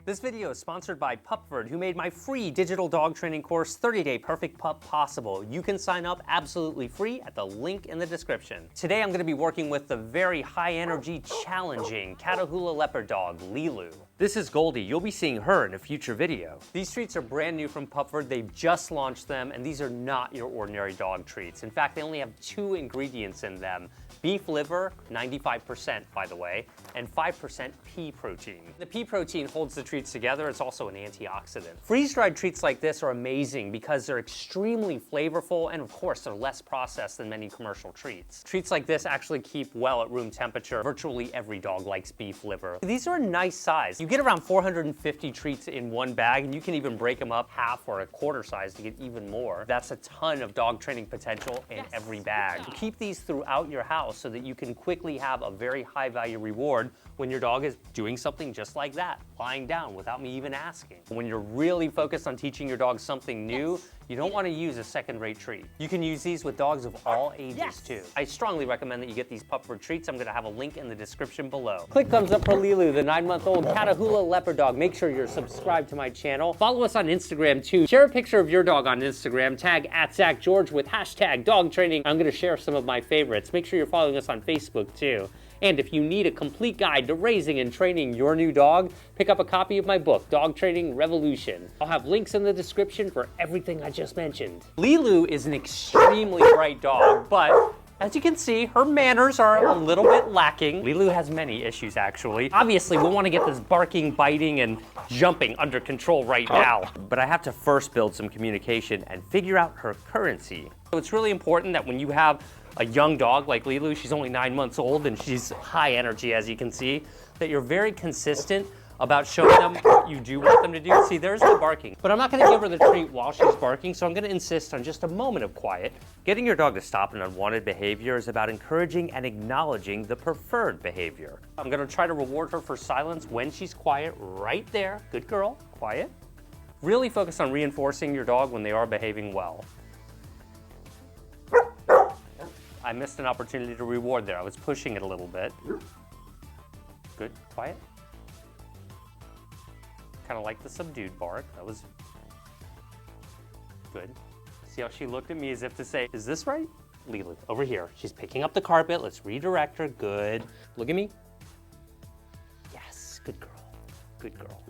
This video is sponsored by Pupford, who made my free digital dog training course, 30-Day Perfect Pup Possible. You can sign up absolutely free at the link in the description. Today I'm going to be working with the very high-energy, challenging Catahoula leopard dog, Lilu. This is Goldie. You'll be seeing her in a future video. These treats are brand new from Pupford. They've just launched them, and these are not your ordinary dog treats. In fact, they only have 2 ingredients in them. Beef liver, 95% by the way, and 5% pea protein. The pea protein holds the treats together. It's also an antioxidant. Freeze-dried treats like this are amazing because they're extremely flavorful, and of course they're less processed than many commercial treats. Treats like this actually keep well at room temperature. Virtually every dog likes beef liver. These are a nice size. You get around 450 treats in one bag, and you can even break them up half or a quarter size to get even more. That's a ton of dog training potential in every bag. Keep these throughout your house so that you can quickly have a very high value reward when your dog is doing something just like that, lying down without me even asking. When you're really focused on teaching your dog something new, you don't want to use a second-rate treat. You can use these with dogs of all ages too. I strongly recommend that you get these Pupford treats. I'm going to have a link in the description below. Click thumbs up for Lilu, the 9-month-old Catahoula leopard dog. Make sure you're subscribed to my channel. Follow us on Instagram too. Share a picture of your dog on Instagram. Tag @ZachGeorge with #dogtraining. I'm going to share some of my favorites. Make sure you're following us on Facebook too. And if you need a complete guide to raising and training your new dog, pick up a copy of my book, Dog Training Revolution. I'll have links in the description for everything I just mentioned. Lilu is an extremely bright dog, but as you can see, her manners are a little bit lacking. Lilu has many issues, actually. Obviously, we want to get this barking, biting, and jumping under control right now. But I have to first build some communication and figure out her currency. So it's really important that when you have a young dog like Lilu, she's only 9 months old and she's high energy, as you can see, that you're very consistent about showing them what you do want them to do. See, there's the barking. But I'm not gonna give her the treat while she's barking, so I'm gonna insist on just a moment of quiet. Getting your dog to stop an unwanted behavior is about encouraging and acknowledging the preferred behavior. I'm gonna try to reward her for silence when she's quiet, right there. Good girl, quiet. Really focus on reinforcing your dog when they are behaving well. I missed an opportunity to reward there. I was pushing it a little bit. Good, quiet. Kind of like the subdued bark. That was good. See how she looked at me as if to say, is this right? Lilu, over here. She's picking up the carpet. Let's redirect her. Good. Look at me. Yes, good girl. Good girl.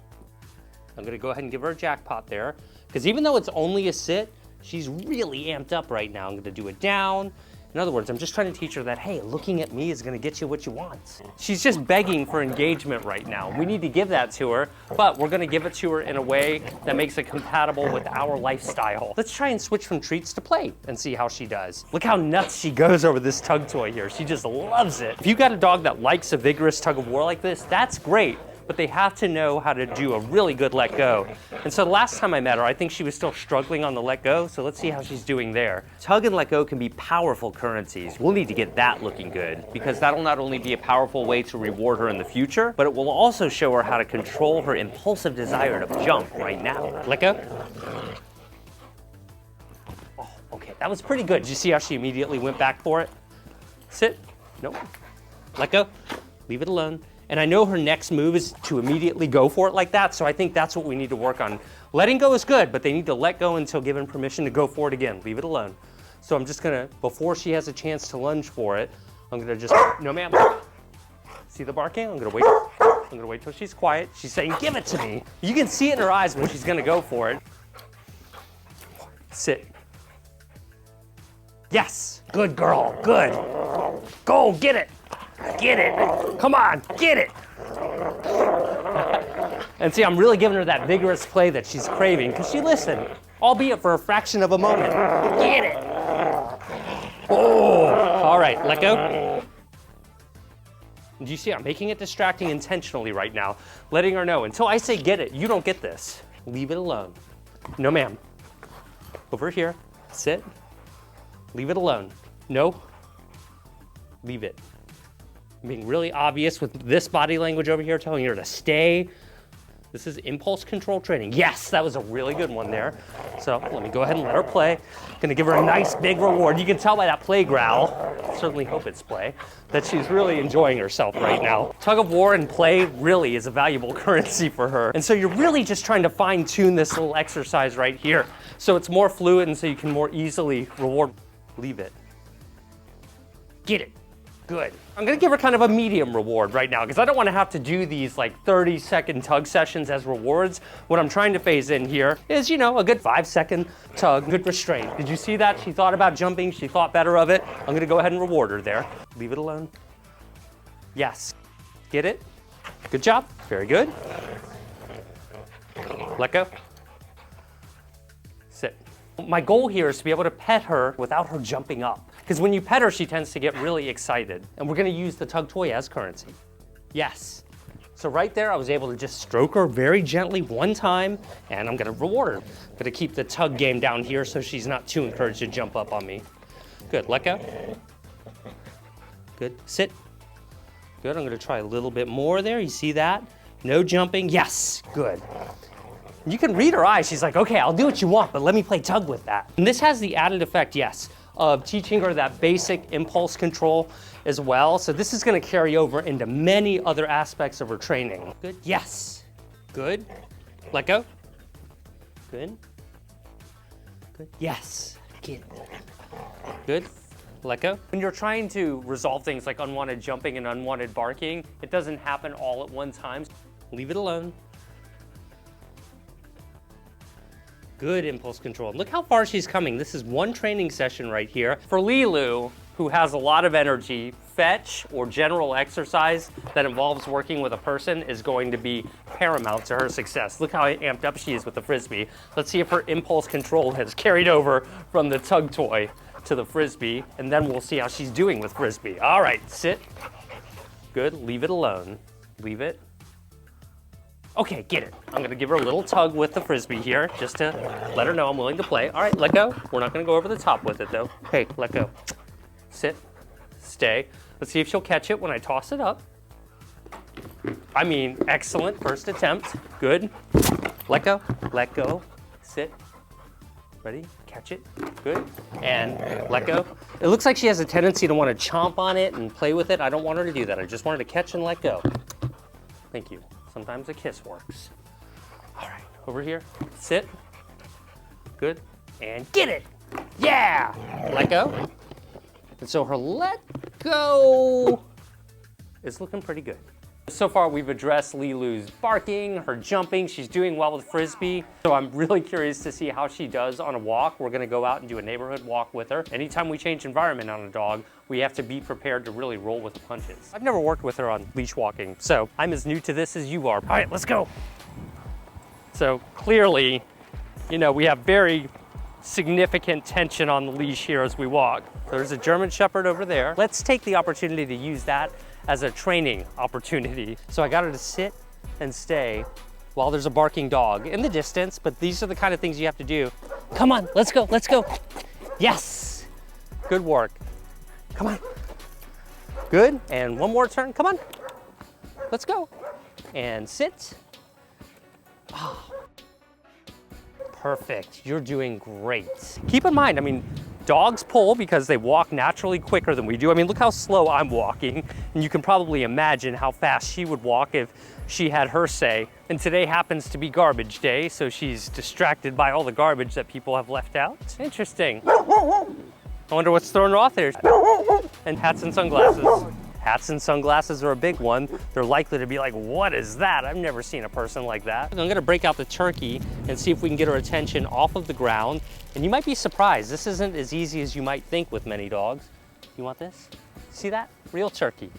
I'm gonna go ahead and give her a jackpot there, because even though it's only a sit, she's really amped up right now. I'm gonna do it down. In other words, I'm just trying to teach her that, hey, looking at me is gonna get you what you want. She's just begging for engagement right now. We need to give that to her, but we're gonna give it to her in a way that makes it compatible with our lifestyle. Let's try and switch from treats to play and see how she does. Look how nuts she goes over this tug toy here. She just loves it. If you got a dog that likes a vigorous tug of war like this, that's great. But they have to know how to do a really good let go. And so the last time I met her, I think she was still struggling on the let go, so let's see how she's doing there. Tug and let go can be powerful currencies. We'll need to get that looking good, because that'll not only be a powerful way to reward her in the future, but it will also show her how to control her impulsive desire to jump right now. Let go. Oh, okay, that was pretty good. Did you see how she immediately went back for it? Sit. Nope. Let go. Leave it alone. And I know her next move is to immediately go for it like that, so I think that's what we need to work on. Letting go is good, but they need to let go until given permission to go for it again. Leave it alone. So I'm just gonna, before she has a chance to lunge for it, I'm gonna just, no ma'am. See the barking? I'm gonna wait till she's quiet. She's saying, give it to me. You can see it in her eyes when she's gonna go for it. Sit. Yes, good girl, good. Go, get it. Get it. Come on, get it. And see, I'm really giving her that vigorous play that she's craving, because she listened, albeit for a fraction of a moment. Get it. Oh, all right, let go. Do you see, I'm making it distracting intentionally right now, letting her know, until I say get it, you don't get this. Leave it alone. No, ma'am. Over here, sit. Leave it alone. No. Leave it. I'm being really obvious with this body language over here, telling her to stay. This is impulse control training. Yes, that was a really good one there. So let me go ahead and let her play. Gonna give her a nice big reward. You can tell by that play growl, certainly hope it's play, that she's really enjoying herself right now. Tug of war and play really is a valuable currency for her. And so you're really just trying to fine tune this little exercise right here. So it's more fluid and so you can more easily reward. Leave it. Get it. Good. I'm gonna give her kind of a medium reward right now because I don't want to have to do these like 30-second tug sessions as rewards. What I'm trying to phase in here is, you know, a good 5-second tug, good restraint. Did you see that? She thought about jumping, she thought better of it. I'm gonna go ahead and reward her there. Leave it alone. Yes. Get it? Good job. Very good. Let go. Sit. My goal here is to be able to pet her without her jumping up. Because when you pet her, she tends to get really excited. And we're gonna use the tug toy as currency. Yes. So right there, I was able to just stroke her very gently one time, and I'm gonna reward her. I'm gonna keep the tug game down here so she's not too encouraged to jump up on me. Good, let go. Good, sit. Good, I'm gonna try a little bit more there. You see that? No jumping, yes, good. You can read her eyes. She's like, okay, I'll do what you want, but let me play tug with that. And this has the added effect, yes, of teaching her that basic impulse control as well. So this is gonna carry over into many other aspects of her training. Good, yes, good. Let go, good, good, yes, good, good. Let go. When you're trying to resolve things like unwanted jumping and unwanted barking, it doesn't happen all at one time. Leave it alone. Good impulse control. Look how far she's coming. This is one training session right here. For Lilu, who has a lot of energy, fetch or general exercise that involves working with a person is going to be paramount to her success. Look how amped up she is with the Frisbee. Let's see if her impulse control has carried over from the tug toy to the Frisbee, and then we'll see how she's doing with Frisbee. All right, sit. Good, leave it alone. Leave it. Okay, get it. I'm gonna give her a little tug with the Frisbee here, just to let her know I'm willing to play. All right, let go. We're not gonna go over the top with it though. Hey, let go. Sit, stay. Let's see if she'll catch it when I toss it up. I mean, excellent first attempt. Good. Let go, sit. Ready, catch it, good. And let go. It looks like she has a tendency to want to chomp on it and play with it. I don't want her to do that. I just want her to catch and let go. Thank you. Sometimes a kiss works. All right, over here, sit, good, and get it. Yeah, let go. And so her let go is looking pretty good. So far, we've addressed Lilu's barking, her jumping. She's doing well with Frisbee. So I'm really curious to see how she does on a walk. We're gonna go out and do a neighborhood walk with her. Anytime we change environment on a dog, we have to be prepared to really roll with the punches. I've never worked with her on leash walking, so I'm as new to this as you are. All right, let's go. So clearly, you know, we have very significant tension on the leash here as we walk. There's a German Shepherd over there. Let's take the opportunity to use that as a training opportunity. So I got her to sit and stay while there's a barking dog in the distance, but these are the kind of things you have to do. Come on, let's go, let's go. Yes, good work. Come on, good, and one more turn, come on. Let's go, and sit. Oh. Perfect, you're doing great. Keep in mind, I mean, dogs pull because they walk naturally quicker than we do. I mean, look how slow I'm walking, and you can probably imagine how fast she would walk if she had her say. And today happens to be garbage day, so she's distracted by all the garbage that people have left out. Interesting. I wonder what's throwing her off there. And hats and sunglasses. Hats and sunglasses are a big one. They're likely to be like, what is that? I've never seen a person like that. I'm gonna break out the turkey and see if we can get her attention off of the ground. And you might be surprised, this isn't as easy as you might think with many dogs. You want this? See that? Real turkey.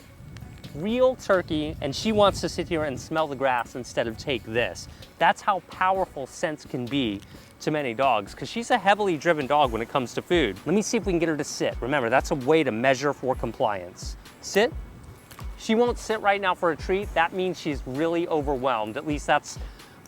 Real turkey, and she wants to sit here and smell the grass instead of take this. That's how powerful sense can be to many dogs, because she's a heavily driven dog when it comes to food. Let me see if we can get her to sit. Remember, that's a way to measure for compliance. Sit. She won't sit right now for a treat. That means she's really overwhelmed. At least that's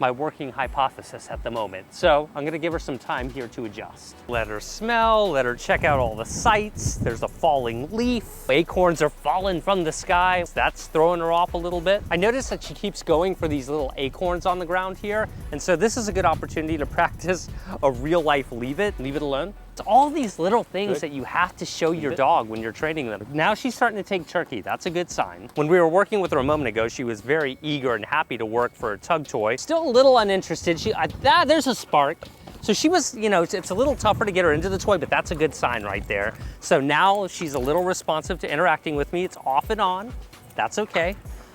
my working hypothesis at the moment. So I'm gonna give her some time here to adjust. Let her smell, let her check out all the sights. There's a falling leaf. Acorns are falling from the sky. That's throwing her off a little bit. I noticed that she keeps going for these little acorns on the ground here. And so this is a good opportunity to practice a real life leave it alone. It's all these little things that you have to show your dog when you're training them. Now she's starting to take turkey. That's a good sign. When we were working with her a moment ago, she was very eager and happy to work for a tug toy. Still a little uninterested. There's a spark. So she was, you know, it's a little tougher to get her into the toy, but that's a good sign right there. So now she's a little responsive to interacting with me. It's off and on. That's okay.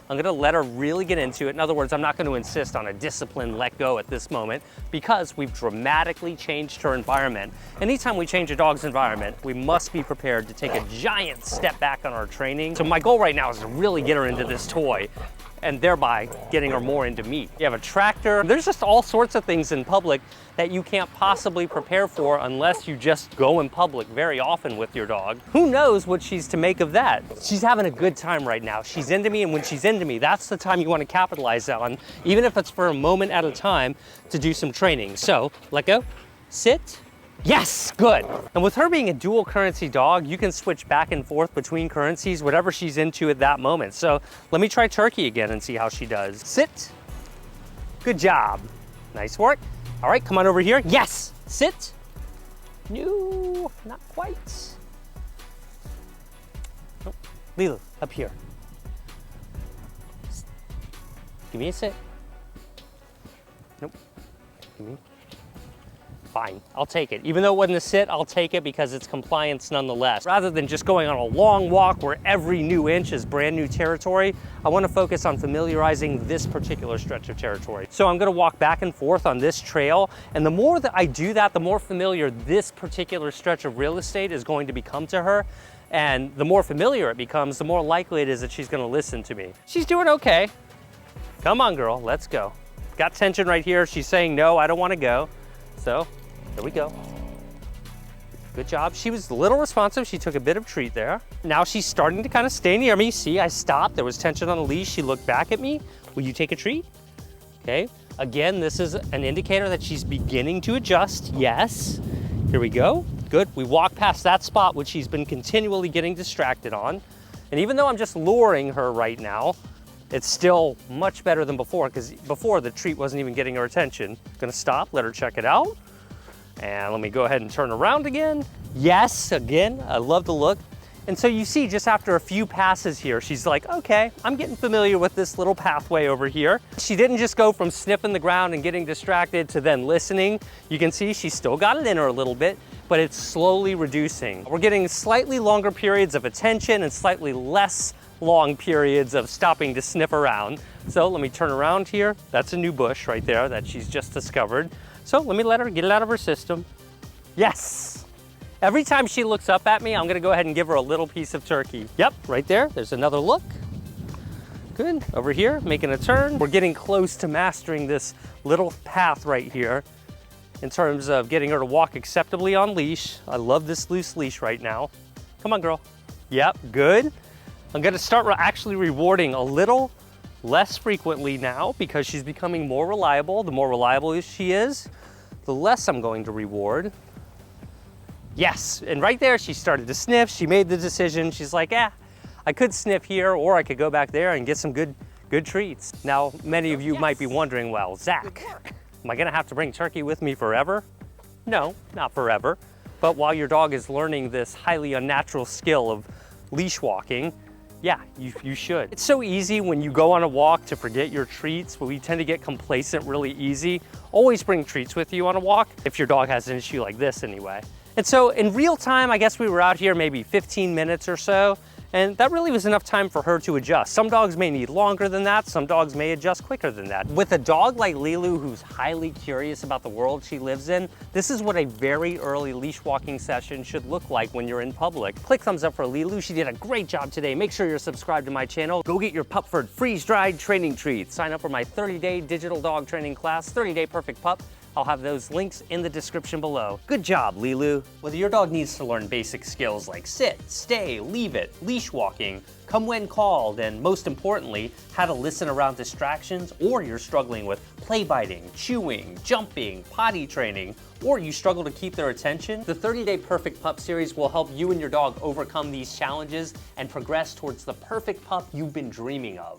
I'm gonna let her really get into it. In other words, I'm not gonna insist on a disciplined let go at this moment because we've dramatically changed her environment. Anytime we change a dog's environment, we must be prepared to take a giant step back on our training. So my goal right now is to really get her into this toy and thereby getting her more into me. You have a tractor. There's just all sorts of things in public that you can't possibly prepare for unless you just go in public very often with your dog. Who knows what she's to make of that? She's having a good time right now. She's into me, and when she's into me, that's the time you want to capitalize on, even if it's for a moment at a time, to do some training. So, let go, sit. Yes, good. And with her being a dual currency dog, you can switch back and forth between currencies, whatever she's into at that moment. So let me try turkey again and see how she does. Sit. Good job. Nice work. All right, come on over here. Yes, sit. No, not quite. Oh, Lila, up here. Give me a sit. Nope, give me. Fine, I'll take it. Even though it wasn't a sit, I'll take it because it's compliance nonetheless. Rather than just going on a long walk where every new inch is brand new territory, I want to focus on familiarizing this particular stretch of territory. So I'm going to walk back and forth on this trail, and the more that I do that, the more familiar this particular stretch of real estate is going to become to her. And the more familiar it becomes, the more likely it is that she's going to listen to me. She's doing okay. Come on, girl, let's go. Got tension right here. She's saying, no, I don't want to go. So, there we go. Good job. She was a little responsive. She took a bit of treat there. Now she's starting to kind of stay near me. See, I stopped. There was tension on the leash. She looked back at me. Will you take a treat? Okay. Again, this is an indicator that she's beginning to adjust. Yes. Here we go. Good. We walk past that spot, which she's been continually getting distracted on. And even though I'm just luring her right now, it's still much better than before, because before the treat wasn't even getting her attention. Gonna stop, let her check it out. And let me go ahead and turn around again. Yes, again, I love the look. And so you see, just after a few passes here, she's like, okay, I'm getting familiar with this little pathway over here. She didn't just go from sniffing the ground and getting distracted to then listening. You can see she's still got it in her a little bit, but it's slowly reducing. We're getting slightly longer periods of attention and slightly less long periods of stopping to sniff around. So let me turn around here. That's a new bush right there that she's just discovered. So let me let her get it out of her system. Yes. Every time she looks up at me, I'm gonna go ahead and give her a little piece of turkey. Yep, right there, there's another look. Good, over here, making a turn. We're getting close to mastering this little path right here in terms of getting her to walk acceptably on leash. I love this loose leash right now. Come on, girl. Yep, good. I'm gonna start actually rewarding a little less frequently now because she's becoming more reliable. The more reliable she is, the less I'm going to reward. Yes, and right there she started to sniff. She made the decision. She's like, I could sniff here or I could go back there and get some good treats. Now, many of you might be wondering, well, Zach, am I gonna have to bring turkey with me forever? No, not forever. But while your dog is learning this highly unnatural skill of leash walking, yeah, you should. It's so easy when you go on a walk to forget your treats, but we tend to get complacent really easy. Always bring treats with you on a walk, if your dog has an issue like this anyway. And so in real time, I guess we were out here maybe 15 minutes or so, and that really was enough time for her to adjust. Some dogs may need longer than that, some dogs may adjust quicker than that. With a dog like Lilu, who's highly curious about the world she lives in, this is what a very early leash walking session should look like when you're in public. Click thumbs up for Lilu, she did a great job today. Make sure you're subscribed to my channel. Go get your Pupford freeze-dried training treats. Sign up for my 30-day digital dog training class, 30-day perfect pup. I'll have those links in the description below. Good job, Lilu. Whether your dog needs to learn basic skills like sit, stay, leave it, leash walking, come when called, and most importantly, how to listen around distractions, or you're struggling with play biting, chewing, jumping, potty training, or you struggle to keep their attention, the 30-Day Perfect Pup series will help you and your dog overcome these challenges and progress towards the perfect pup you've been dreaming of.